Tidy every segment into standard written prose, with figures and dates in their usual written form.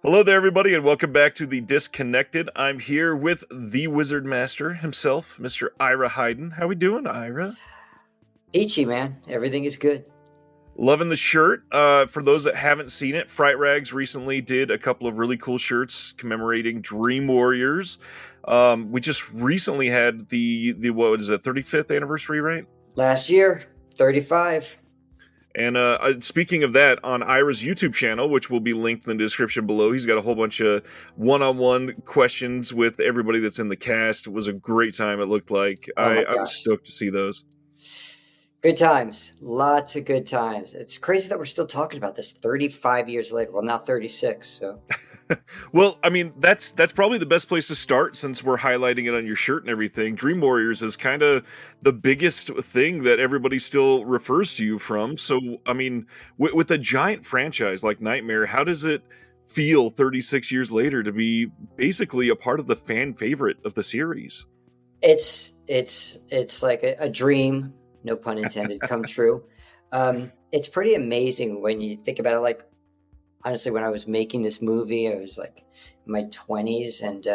Hello there, everybody, and welcome back to the Disconnected. I'm here with the Wizard Master himself, Mr. Ira Heiden. How we doing, Ira? Peachy, man. Everything is good. Loving the shirt. For those that haven't seen it, Fright Rags recently did a couple of really cool shirts commemorating Dream Warriors. We just recently had the what is it, 35th anniversary, right? Last year, 35. And speaking of that, on Ira's YouTube channel, which will be linked in the description below, he's got a whole bunch of one-on-one questions with everybody that's in the cast. It was a great time, it looked like. Oh my I was gosh. stoked to see those. Good times. Lots of good times. It's crazy that we're still talking about this 35 years later. Well, now 36. So, Well, I mean, that's probably the best place to start since we're highlighting it on your shirt and everything. Dream Warriors is kind of the biggest thing that everybody still refers to you from. So, I mean, with a giant franchise like Nightmare, how does it feel 36 years later to be basically a part of the fan favorite of the series? it's like a dream, no pun intended, come true. It's pretty amazing when you think about it. Like, honestly, when I was making this movie, I was like in my 20s and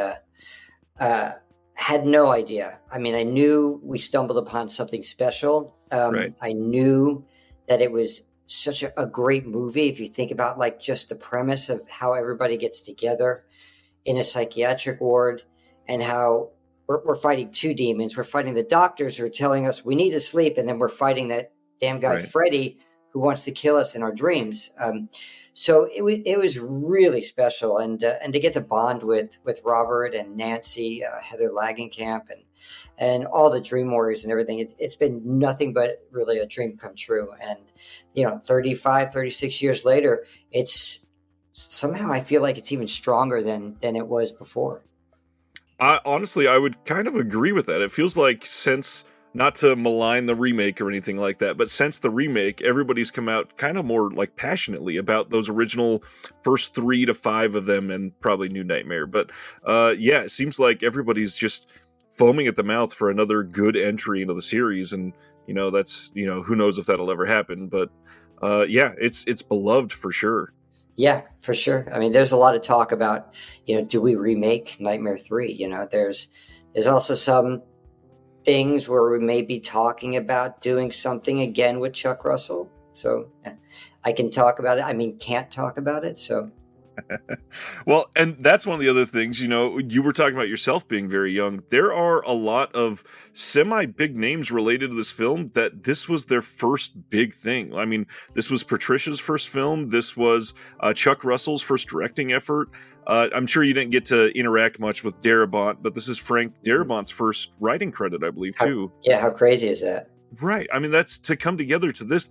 uh, had no idea. I mean, I knew we stumbled upon something special. Right. I knew that it was such a great movie. If you think about like just the premise of how everybody gets together in a psychiatric ward and how we're fighting two demons. We're fighting the doctors who are telling us we need to sleep, and then we're fighting that damn guy Right. Freddy who wants to kill us in our dreams. So it was really special, and to get to bond with Robert and Nancy, Heather Lagenkamp, and all the Dream Warriors and everything. It's been nothing but really a dream come true. And 35, 36 years later, it's somehow I feel like it's even stronger than it was before. Honestly, I would kind of agree with that. It feels like since, not to malign the remake or anything like that, but since the remake, everybody's come out kind of more like passionately about those original first 3 to 5 of them, and probably New Nightmare. But yeah, it seems like everybody's just foaming at the mouth for another good entry into the series, and that's who knows if that'll ever happen. But yeah, it's beloved for sure. Yeah, for sure. I mean, there's a lot of talk about, do we remake Nightmare 3? There's also some things where we may be talking about doing something again with Chuck Russell. So I can talk about it. I mean, can't talk about it. So Well, and that's one of the other things, you were talking about yourself being very young. There are a lot of semi big names related to this film that this was their first big thing. I mean, this was Patricia's first film. This was Chuck Russell's first directing effort. I'm sure you didn't get to interact much with Darabont, but this is Frank Darabont's first writing credit, I believe, too. how crazy is that? Right. I mean, that's to come together to this.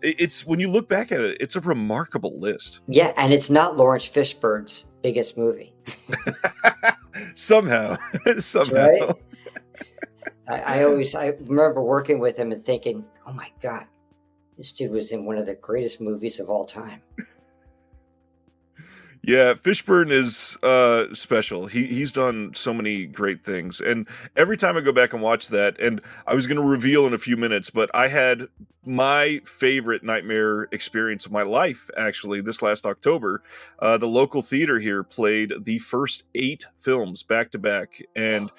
It's when you look back at it, it's a remarkable list. Yeah, and it's not Lawrence Fishburne's biggest movie. Somehow, That's somehow. right. I remember working with him and thinking, oh my God, this dude was in one of the greatest movies of all time. Yeah, Fishburne is special. He's done so many great things, and every time I go back and watch that, and I was going to reveal in a few minutes, but I had my favorite Nightmare experience of my life actually this last October. The local theater here played the first 8 films back to back, and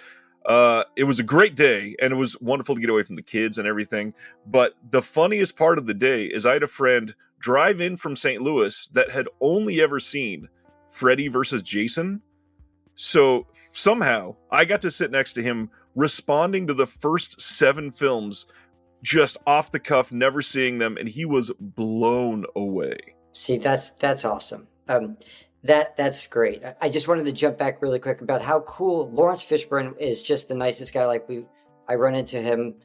it was a great day, and it was wonderful to get away from the kids and everything. But the funniest part of the day is I had a friend drive in from St. Louis that had only ever seen Freddy versus Jason. So somehow I got to sit next to him responding to the first 7 films just off the cuff, never seeing them, and he was blown away. See, that's awesome. That's great. I just wanted to jump back really quick about how cool Lawrence Fishburne is. Just the nicest guy. I run into him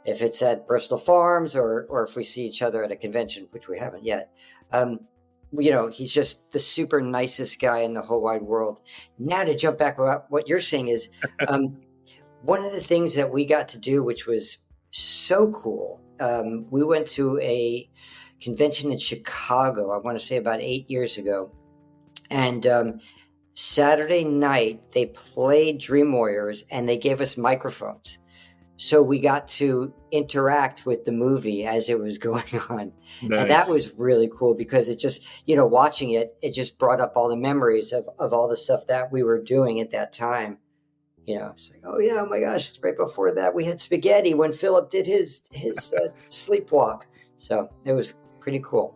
if it's at Bristol Farms or if we see each other at a convention, which we haven't yet. He's just the super nicest guy in the whole wide world. Now to jump back about what you're saying is, one of the things that we got to do, which was so cool. We went to a convention in Chicago, I want to say about 8 years ago. And Saturday night, they played Dream Warriors and they gave us microphones. So we got to interact with the movie as it was going on. And that Nice. was really cool because it just, watching it just brought up all the memories of all the stuff that we were doing at that time. It's like, oh yeah, oh my gosh, right before that we had spaghetti when Philip did his sleepwalk. So it was pretty cool.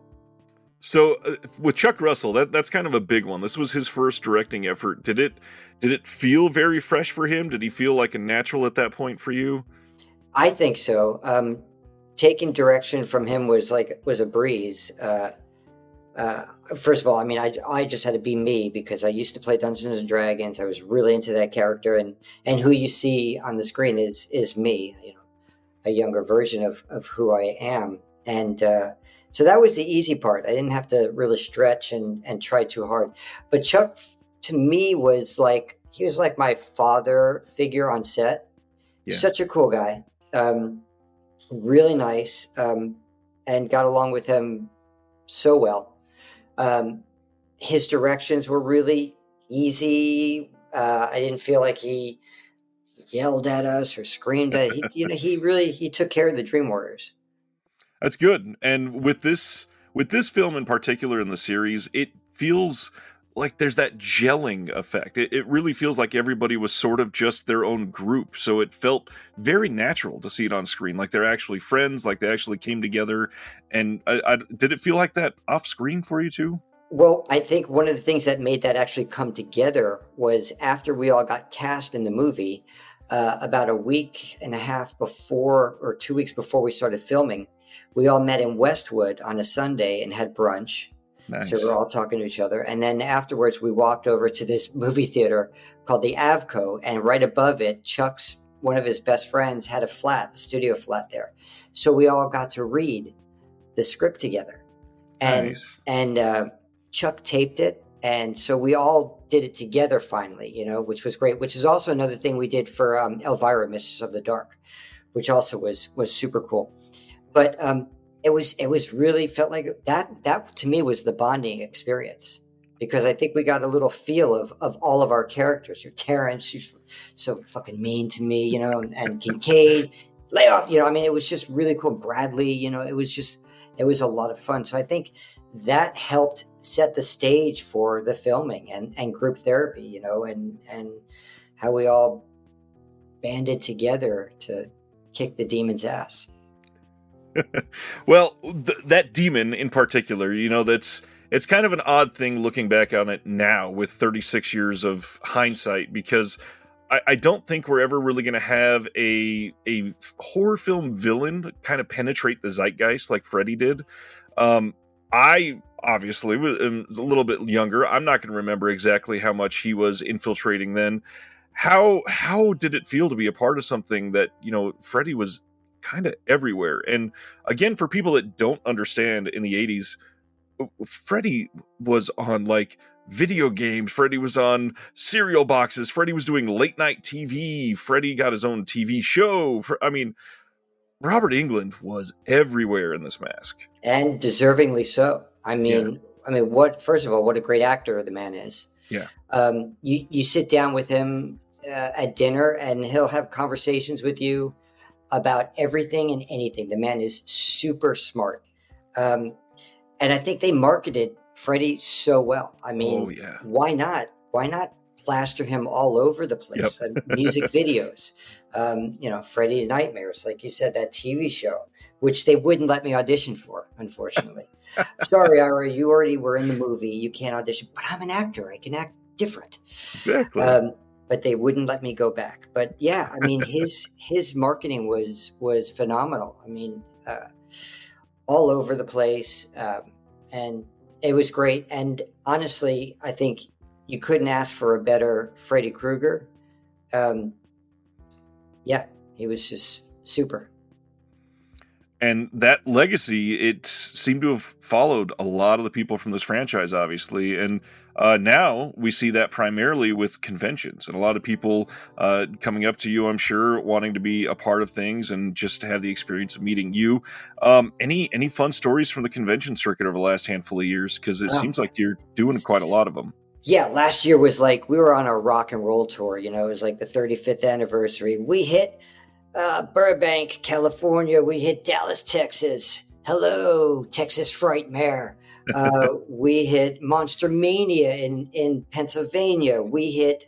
So with Chuck Russell, that's kind of a big one. This was his first directing effort. Did it feel very fresh for him? Did he feel like a natural at that point for you? I think so. Taking direction from him was a breeze. First of all, I mean, I just had to be me because I used to play Dungeons and Dragons. I was really into that character, and who you see on the screen is me, a younger version of who I am. And so that was the easy part. I didn't have to really stretch and try too hard. But Chuck, to me, he was like my father figure on set. Yeah. Such a cool guy, really nice, and got along with him so well. His directions were really easy. I didn't feel like he yelled at us or screamed at. He took care of the Dream Warriors. That's good. And with this film in particular in the series, it feels like there's that gelling effect. It really feels like everybody was sort of just their own group. So it felt very natural to see it on screen, like they're actually friends, like they actually came together. And did it feel like that off screen for you too? Well, I think one of the things that made that actually come together was after we all got cast in the movie, about a week and a half before or 2 weeks before we started filming, we all met in Westwood on a Sunday and had brunch. Nice. So we're all talking to each other. And then afterwards, we walked over to this movie theater called the Avco. And right above it, one of his best friends, had a studio flat there. So we all got to read the script together. Nice. And Chuck taped it. And so we all did it together finally, which was great, which is also another thing we did for Elvira, Mistress of the Dark, which also was super cool. But it was really felt like that to me was the bonding experience, because I think we got a little feel of all of our characters. Terrence, who's so fucking mean to me, and Kincaid, lay off, I mean, it was just really cool. Bradley, it was a lot of fun. So I think that helped set the stage for the filming and group therapy, and how we all banded together to kick the demon's ass. Well, that demon in particular, it's kind of an odd thing looking back on it now with 36 years of hindsight, because I don't think we're ever really going to have a horror film villain kind of penetrate the zeitgeist like Freddy did. I obviously was a little bit younger. I'm not going to remember exactly how much he was infiltrating then. How did it feel to be a part of something that, Freddy was kind of everywhere? And again, for people that don't understand, in the 80s, Freddy was on like video games, Freddy was on cereal boxes, Freddy was doing late night TV, Freddy got his own TV show. I mean, Robert Englund was everywhere in this mask, and deservingly so. I mean, first of all, what a great actor the man is. Yeah. You sit down with him at dinner, and he'll have conversations with you about everything and anything. The man is super smart. And I think they marketed Freddy so well. I mean, why not? Why not plaster him all over the place? Yep. Music videos, Freddy Nightmares, like you said, that TV show, which they wouldn't let me audition for, unfortunately. Sorry, Ira, you already were in the movie. You can't audition, but I'm an actor. I can act different. Exactly. But they wouldn't let me go back. But yeah, I mean, his marketing was phenomenal. I mean, all over the place, and it was great. And honestly, I think you couldn't ask for a better Freddy Krueger. Yeah, he was just super. And that legacy, it seemed to have followed a lot of the people from this franchise, obviously. And now we see that primarily with conventions, and a lot of people coming up to you, I'm sure, wanting to be a part of things and just to have the experience of meeting you. Any fun stories from the convention circuit over the last handful of years? Because it seems like you're doing quite a lot of them. Yeah, last year was like we were on a rock and roll tour. It was like the 35th anniversary. We hit Burbank, California. We hit Dallas, Texas. Hello, Texas Frightmare. We hit Monster Mania in Pennsylvania. We hit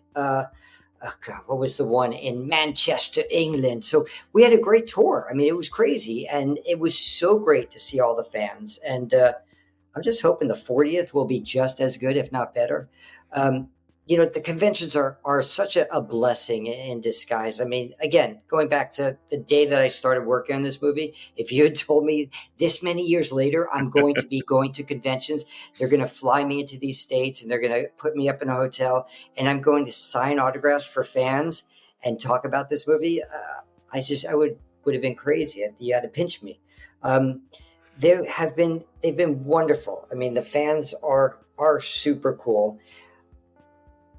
oh God, what was the one in Manchester, England? So we had a great tour. I mean, it was crazy, and it was so great to see all the fans. And I'm just hoping the 40th will be just as good, if not better. Um, the conventions are such a blessing in disguise. I mean, again, going back to the day that I started working on this movie, if you had told me this many years later I'm going to be going to conventions, they're going to fly me into these states and they're going to put me up in a hotel and I'm going to sign autographs for fans and talk about this movie, I would have been crazy. You had to pinch me. They've been wonderful. I mean, the fans are super cool.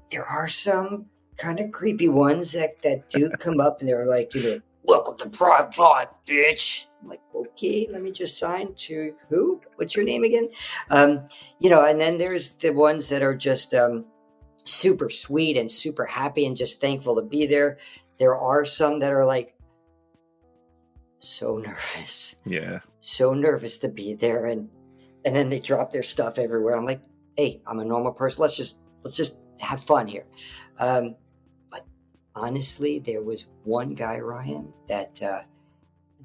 There are some kind of creepy ones that do come up and they're like, welcome to Prime Time, bitch. I'm like, okay, let me just sign to who? What's your name again? And then there's the ones that are just super sweet and super happy and just thankful to be there. There are some that are like so nervous. Yeah. So nervous to be there. And then they drop their stuff everywhere. I'm like, hey, I'm a normal person. Let's just have fun here. But honestly, there was one guy, Ryan, that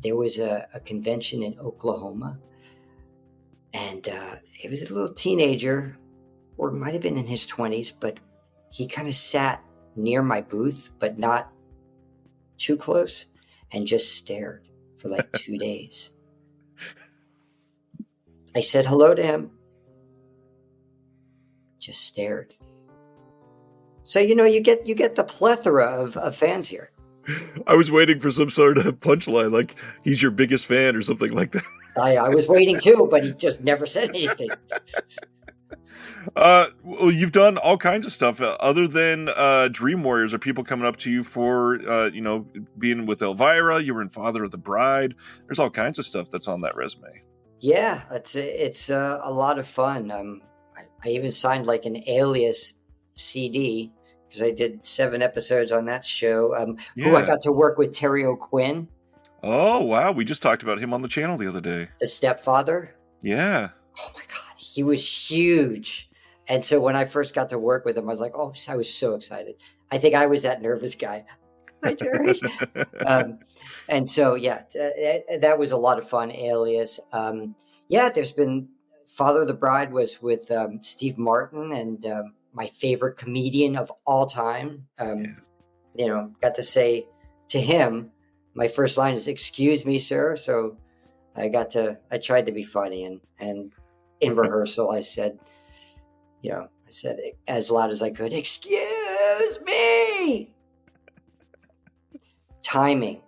there was a convention in Oklahoma, and he was a little teenager, or it might have been in his 20s, but he kind of sat near my booth, but not too close, and just stared for like 2 days. I said hello to him, just stared. So, you get the plethora of fans here. I was waiting for some sort of punchline, like he's your biggest fan or something like that. I was waiting too, but he just never said anything. Well, you've done all kinds of stuff other than Dream Warriors. Are people coming up to you for, being with Elvira? You were in Father of the Bride. There's all kinds of stuff that's on that resume. Yeah, it's a lot of fun. I even signed like an Alias CD because I did 7 episodes on that show. Who I got to work with, Terry O'Quinn. Oh, wow. We just talked about him on the channel the other day. The stepfather. Yeah. Oh my God. He was huge. And so when I first got to work with him, I was like, oh, I was so excited. I think I was that nervous guy. Hi, Terry. And so, that was a lot of fun. Alias. There's been Father of the Bride was with Steve Martin and my favorite comedian of all time. Got to say to him, my first line is, "Excuse me, sir." So I tried to be funny and in rehearsal, I said as loud as I could, "Excuse me." Timing,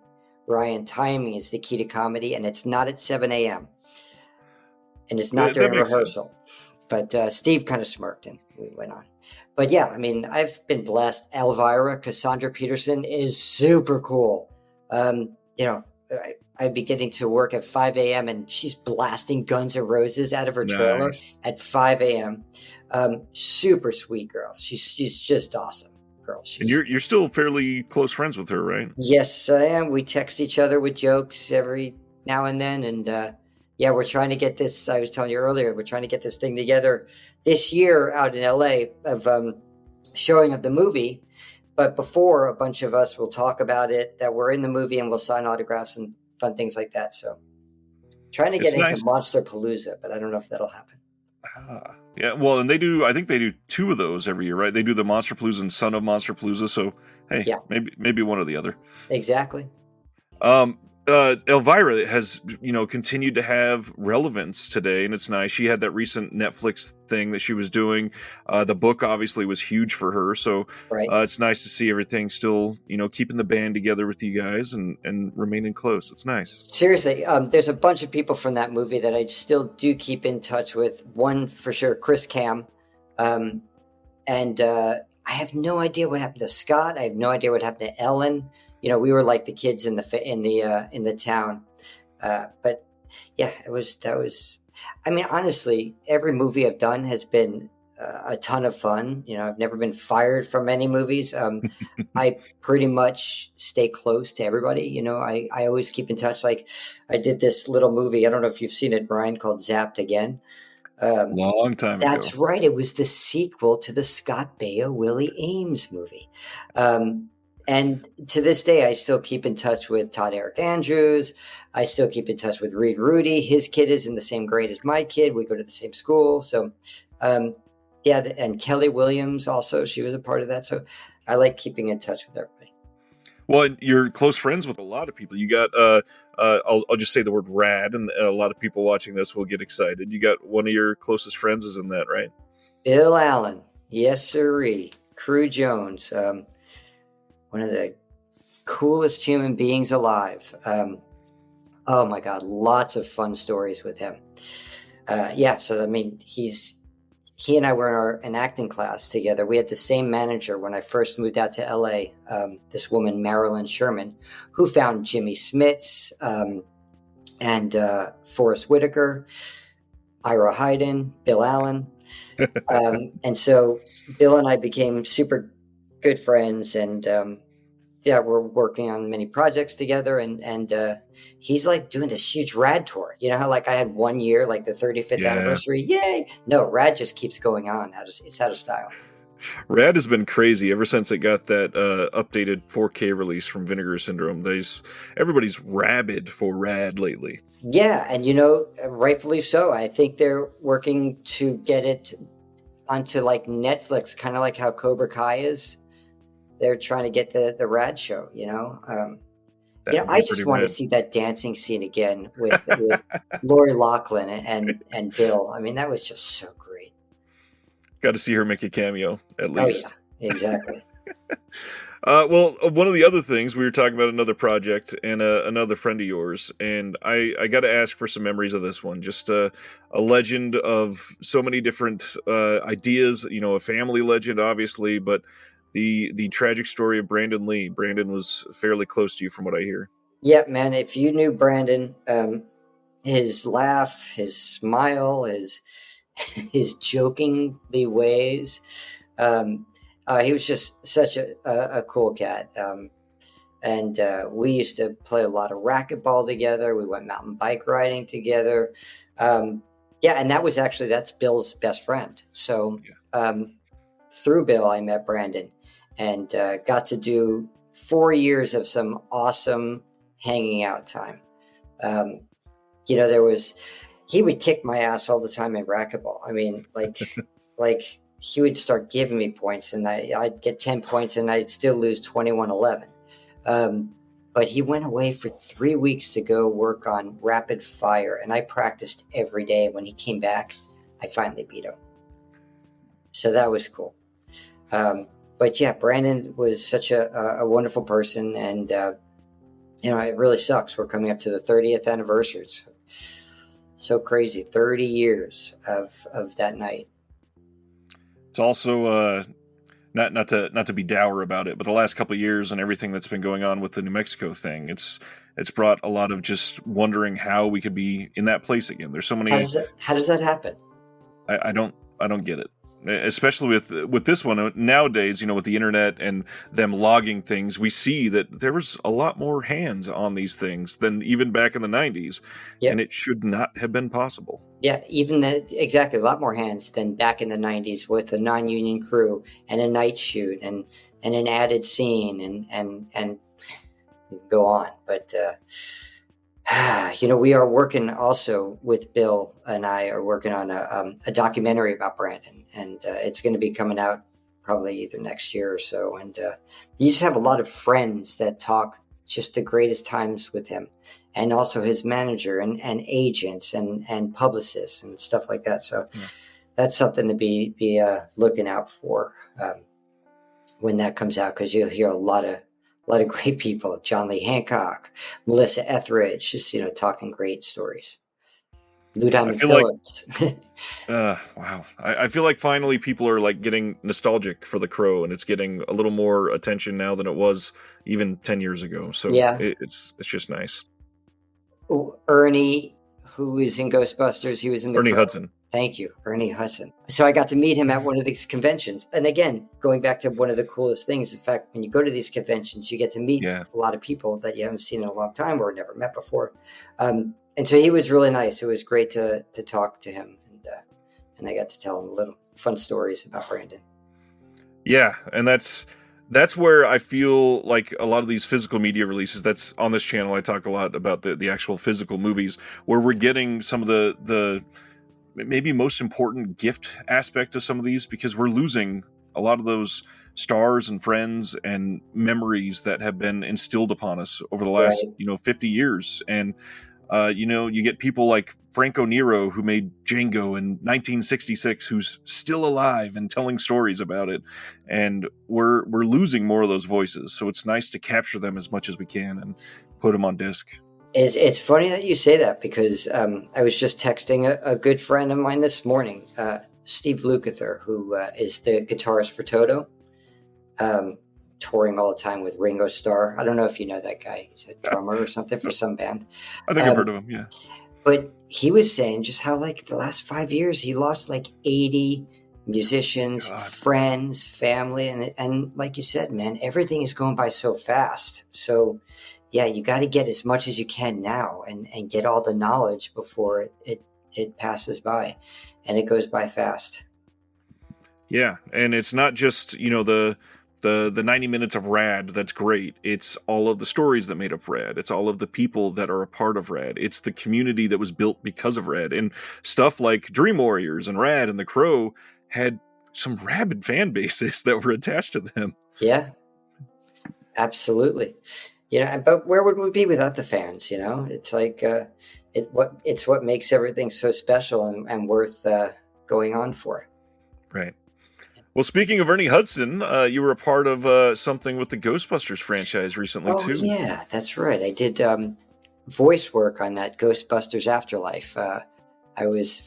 Ryan, timing is the key to comedy, and it's not at 7 a.m. And it's not during rehearsal. Sense. But Steve kind of smirked and we went on. But yeah, I mean, I've been blessed. Elvira, Cassandra Peterson is super cool. I'd be getting to work at 5 a.m. and she's blasting Guns N' Roses out of her trailer at 5 a.m. Super sweet girl. She's just awesome. Girl. And you're still fairly close friends with her, right? Yes, I am. We text each other with jokes every now and then. And we're trying to get this. I was telling you earlier, we're trying to get this thing together this year out in LA of showing of the movie. But before, a bunch of us will talk about it, that we're in the movie, and we'll sign autographs and fun things like that. So trying to get into Monster Palooza, but I don't know if that'll happen. Yeah, well, and I think they do 2 of those every year, right? They do the Monster Palooza and Son of Monster Palooza. So, hey, maybe one or the other. Exactly. Elvira has, continued to have relevance today, and it's nice. She had that recent Netflix thing that she was doing. The book obviously was huge for her, so it's nice to see everything still, keeping the band together with you guys and remaining close. It's nice. Seriously, there's a bunch of people from that movie that I still do keep in touch with. One for sure, Chris Cam, and I have no idea what happened to Scott. I have no idea what happened to Ellen. We were like the kids in the town, but yeah, that was. I mean, honestly, every movie I've done has been a ton of fun. I've never been fired from any movies. I pretty much stay close to everybody. I always keep in touch. Like, I did this little movie. I don't know if you've seen it, Brian, called Zapped Again. Long time ago. That's right. It was the sequel to the Scott Baio, Willie Ames movie. And to this day, I still keep in touch with Todd Eric Andrews. I still keep in touch with Reed Rudy. His kid is in the same grade as my kid. We go to the same school. So, and Kelly Williams also, she was a part of that. So I like keeping in touch with everybody. Well, you're close friends with a lot of people. You got, I'll just say the word rad, and a lot of people watching this will get excited. You got one of your closest friends is in that, right? Bill Allen. Yes, sirree. Crew Jones. One of the coolest human beings alive. Oh my God, lots of fun stories with him. So I mean, he and I were in an acting class together. We had the same manager when I first moved out to LA. This woman, Marilyn Sherman, who found Jimmy Smits and Forrest Whitaker, Ira Heiden, Bill Allen. And so Bill and I became super good friends, and we're working on many projects together, and he's like doing this huge rad tour. You know how like I had 1 year, like the 35th anniversary. Yay! No, rad just keeps going on. It's out of style. Rad has been crazy ever since it got that updated 4K release from Vinegar Syndrome. Everybody's rabid for Rad lately. Yeah, and rightfully so. I think they're working to get it onto like Netflix, kind of like how Cobra Kai is. They're trying to get the Rad show, I just want to see that dancing scene again with Lori Loughlin and Bill. I mean, that was just so great. Got to see her make a cameo at least. Oh yeah, exactly. Well, one of the other things, we were talking about another project and another friend of yours, and I got to ask for some memories of this one. Just a legend of so many different ideas, a family legend, obviously, but the tragic story of Brandon Lee. Brandon was fairly close to you from what I hear. Yeah, man, if you knew Brandon, his laugh, his smile, his jokingly ways, he was just such a cool cat. And we used to play a lot of racquetball together. We went mountain bike riding together. And that's Bill's best friend. So through Bill, I met Brandon and got to do 4 years of some awesome hanging out time. He would kick my ass all the time in racquetball. I mean, like he would start giving me points, and I'd get 10 points and I'd still lose 21-11. But he went away for 3 weeks to go work on rapid fire, and I practiced every day. When he came back, I finally beat him. So that was cool. But yeah, Brandon was such a wonderful person, and it really sucks. We're coming up to the 30th anniversary. So crazy, 30 years of that night. It's also not to be dour about it, but the last couple of years and everything that's been going on with the New Mexico thing, it's brought a lot of just wondering how we could be in that place again. There's so many. How does that happen? I don't get it. Especially with this one nowadays, with the internet and them logging things, we see that there was a lot more hands on these things than even back in the 90s. Yep. And it should not have been possible. Yeah, exactly, a lot more hands than back in the 90s with a non-union crew and a night shoot and an added scene and go on. But we are working also with Bill, and I are working on a documentary about Brandon, and it's going to be coming out probably either next year or so. And you just have a lot of friends that talk just the greatest times with him, and also his manager and agents and publicists and stuff like that. So that's something to be looking out for when that comes out, because you'll hear a lot of great people. John Lee Hancock, Melissa Etheridge, just talking great stories. Lou Diamond Phillips. Wow. I feel like finally people are like getting nostalgic for The Crow, and it's getting a little more attention now than it was even 10 years ago. So yeah, it's just nice. Ernie, who is in Ghostbusters, he was in The Ernie Crow. Hudson. Thank you, Ernie Hudson. So I got to meet him at one of these conventions. And again, going back to one of the coolest things, in fact, when you go to these conventions, you get to meet Yeah. a lot of people that you haven't seen in a long time or never met before. And so he was really nice. It was great to talk to him. And I got to tell him little fun stories about Brandon. Yeah, and that's where I feel like a lot of these physical media releases, that's on this channel, I talk a lot about the actual physical movies, where we're getting some of the maybe most important gift aspect of some of these, because we're losing a lot of those stars and friends and memories that have been instilled upon us over the last, Right. 50 years. And you get people like Franco Nero, who made Django in 1966, who's still alive and telling stories about it. And we're losing more of those voices. So it's nice to capture them as much as we can and put them on disc. It's funny that you say that, because I was just texting a good friend of mine this morning, Steve Lukather, who is the guitarist for Toto, touring all the time with Ringo Starr. I don't know if you know that guy. He's a drummer or something for some band. I think I've heard of him, yeah. But he was saying just how, like, the last 5 years, he lost like 80 musicians, friends, family. And like you said, man, everything is going by so fast. So yeah, you got to get as much as you can now and get all the knowledge before it passes by, and it goes by fast. Yeah, and it's not just, the 90 minutes of Rad that's great. It's all of the stories that made up Rad. It's all of the people that are a part of Rad. It's the community that was built because of Rad. And stuff like Dream Warriors and Rad and The Crow had some rabid fan bases that were attached to them. Yeah, absolutely. But where would we be without the fans? It's like it's what makes everything so special and worth going on for. Right. Well, speaking of Ernie Hudson, you were a part of something with the Ghostbusters franchise recently, too. Oh, yeah, that's right. I did voice work on that Ghostbusters Afterlife.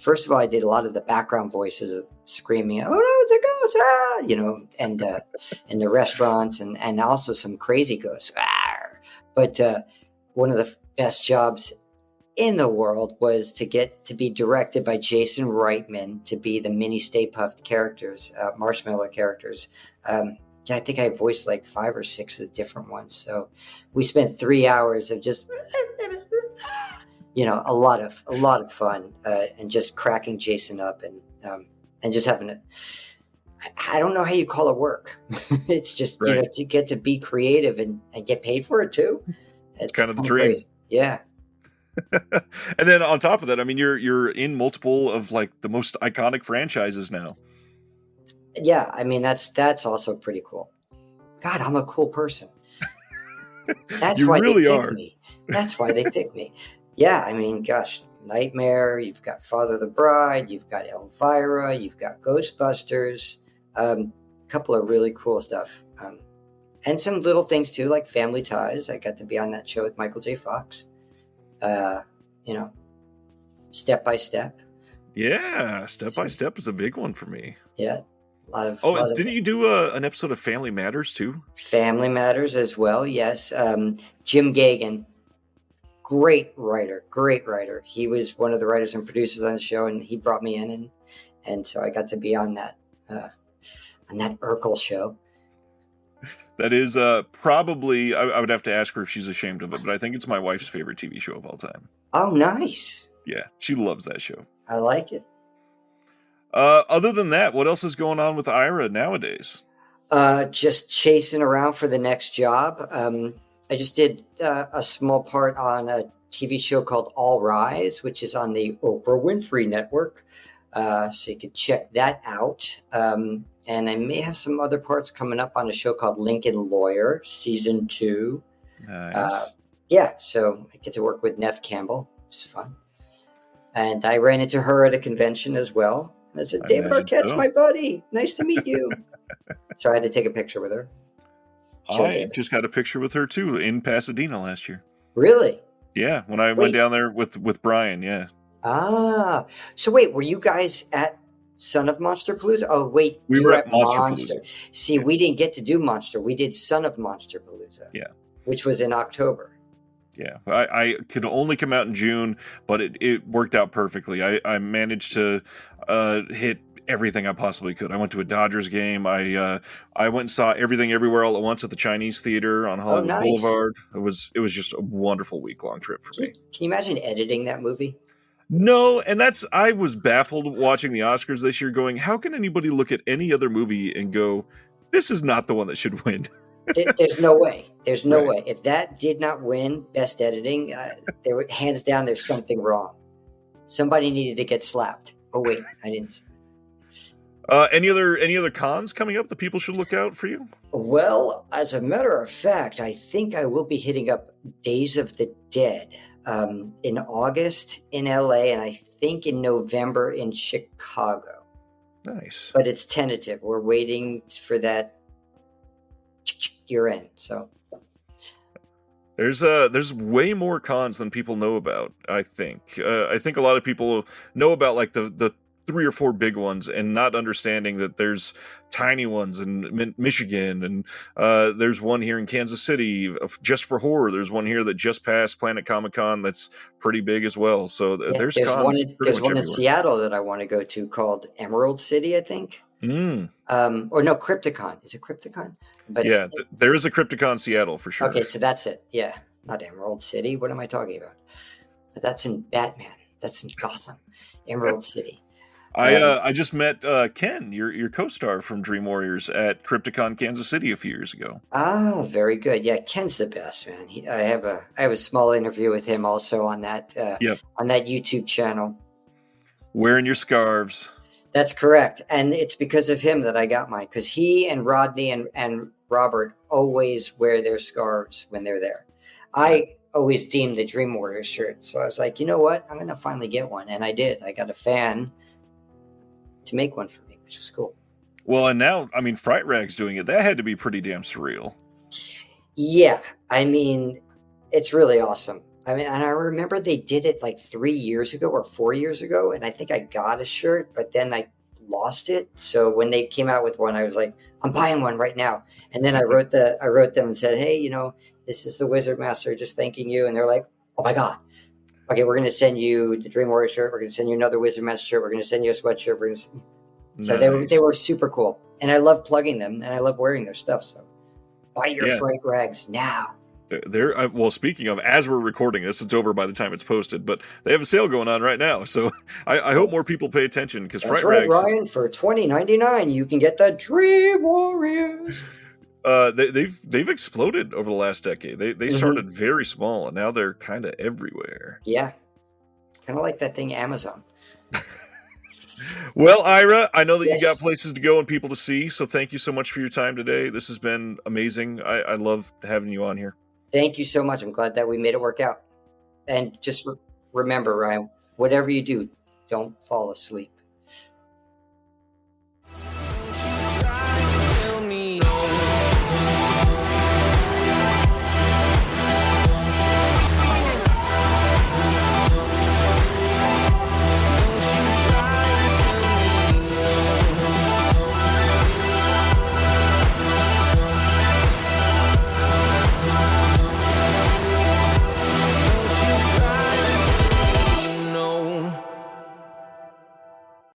First of all, I did a lot of the background voices of screaming, "Oh no, it's a ghost!" And in the restaurants, and also some crazy ghosts. But one of the best jobs in the world was to get to be directed by Jason Reitman to be the mini Stay Puft characters, Marshmallow characters. I think I voiced like 5 or 6 of the different ones. So we spent 3 hours of just, a lot of fun, and just cracking Jason up and just having it. I don't know how you call it work. It's just, right. To get to be creative and get paid for it too. It's kind of the dream. Crazy. Yeah. And then on top of that, I mean, you're in multiple of like the most iconic franchises now. Yeah, I mean that's also pretty cool. God, I'm a cool person. That's why really they picked me. That's why they picked me. Yeah, I mean, gosh, Nightmare. You've got Father of the Bride. You've got Elvira. You've got Ghostbusters. A couple of really cool stuff, and some little things too, like Family Ties. I got to be on that show with Michael J. Fox. Step by Step. Yeah, Step by Step is a big one for me. Yeah, didn't you do an episode of Family Matters too? Family Matters as well, yes. Jim Gagan, great writer. He was one of the writers and producers on the show, and he brought me in, and so I got to be on that Urkel show. That is probably, I would have to ask her if she's ashamed of it, but I think it's my wife's favorite TV show of all time. Oh, nice. Yeah, she loves that show. I like it. Other than that, what else is going on with Ira nowadays? Just chasing around for the next job. I just did a small part on a TV show called All Rise, which is on the Oprah Winfrey Network. So you could check that out. And I may have some other parts coming up on a show called Lincoln Lawyer, Season 2. Nice. So I get to work with Nev Campbell, which is fun. And I ran into her at a convention as well. And I said, David Arquette's my buddy. Nice to meet you. So I had to take a picture with her. I just got a picture with her, too, in Pasadena last year. Really? Yeah, when I went down there with Brian, yeah. Ah. So wait, were you guys at Son of Monster Palooza? Oh, wait. We were at Monster. See, yeah. We didn't get to do Monster. We did Son of Monster Palooza. Yeah. Which was in October. Yeah, I could only come out in June, but it worked out perfectly. I managed to hit everything I possibly could. I went to a Dodgers game. I went and saw Everything Everywhere All at Once at the Chinese Theater on Oh, Hollywood nice. Boulevard. It was just a wonderful week-long trip for me. Can you imagine editing that movie? No, and I was baffled watching the Oscars this year, going, how can anybody look at any other movie and go, this is not the one that should win? There's no way. There's no Right. way. If that did not win Best Editing, hands down, there's something wrong. Somebody needed to get slapped. Oh wait, I didn't. Any other cons coming up that people should look out for you? Well, as a matter of fact, I think I will be hitting up Days of the Dead in August in LA, and I think in November in Chicago. Nice. But it's tentative. We're waiting for that year end. So There's way more cons than people know about. I think a lot of people know about like the 3 or 4 big ones, and not understanding that there's tiny ones in Michigan, and there's one here in Kansas City just for horror. There's one here that just passed Planet Comic Con that's pretty big as well. So yeah, there's cons pretty there's much one in everywhere. Seattle that I want to go to called Emerald City, I think. Mm. Or no, Crypticon. Is it Crypticon? But Yeah, there is a Crypticon Seattle for sure. okay, so that's it. Yeah, not Emerald City. What am I talking about? But that's in Batman. That's in Gotham, Emerald City. I just met Ken, your co-star from Dream Warriors, at Crypticon Kansas City a few years ago. Ah, very good. Yeah, Ken's the best, man. I have a small interview with him also on that Yep, YouTube channel. wearing your scarves. That's correct, and it's because of him that I got mine. Because he and Rodney and Robert always wear their scarves when they're there. I always deemed the Dream Warriors shirt, so I was like, you know what? I'm gonna finally get one, and I did. I got a fan to make one for me, which was cool. Well, and now, I mean, Fright Rag's doing it. That had to be pretty damn surreal. Yeah, I mean, it's really awesome. I mean, and I remember they did it like 3 years ago or 4 years ago, and I think I got a shirt, but then I lost it. So when they came out with one, I was like, I'm buying one right now. And then I wrote them and said, hey, this is the Wizard Master just thanking you. And they're like, oh my God. Okay, we're going to send you the Dream Warrior shirt. We're going to send you another Wizard Master shirt. We're going to send you a sweatshirt. So Nice. they were super cool. And I love plugging them, and I love wearing their stuff. So buy your Yeah. Fright Rags now. Well, speaking of, as we're recording this, it's over by the time it's posted, but they have a sale going on right now. So I hope more people pay attention, because That's Fright right, Rags Ryan. For $20.99, you can get the Dream Warriors. they've exploded over the last decade. They started very small, and now they're kind of everywhere. Yeah, kind of like that thing Amazon. Well, Ira, I know that Yes. you got places to go and people to see, so thank you so much for your time today. This has been amazing. I love having you on here. Thank you so much. I'm glad that we made it work out. And just remember, Ryan, whatever you do, don't fall asleep.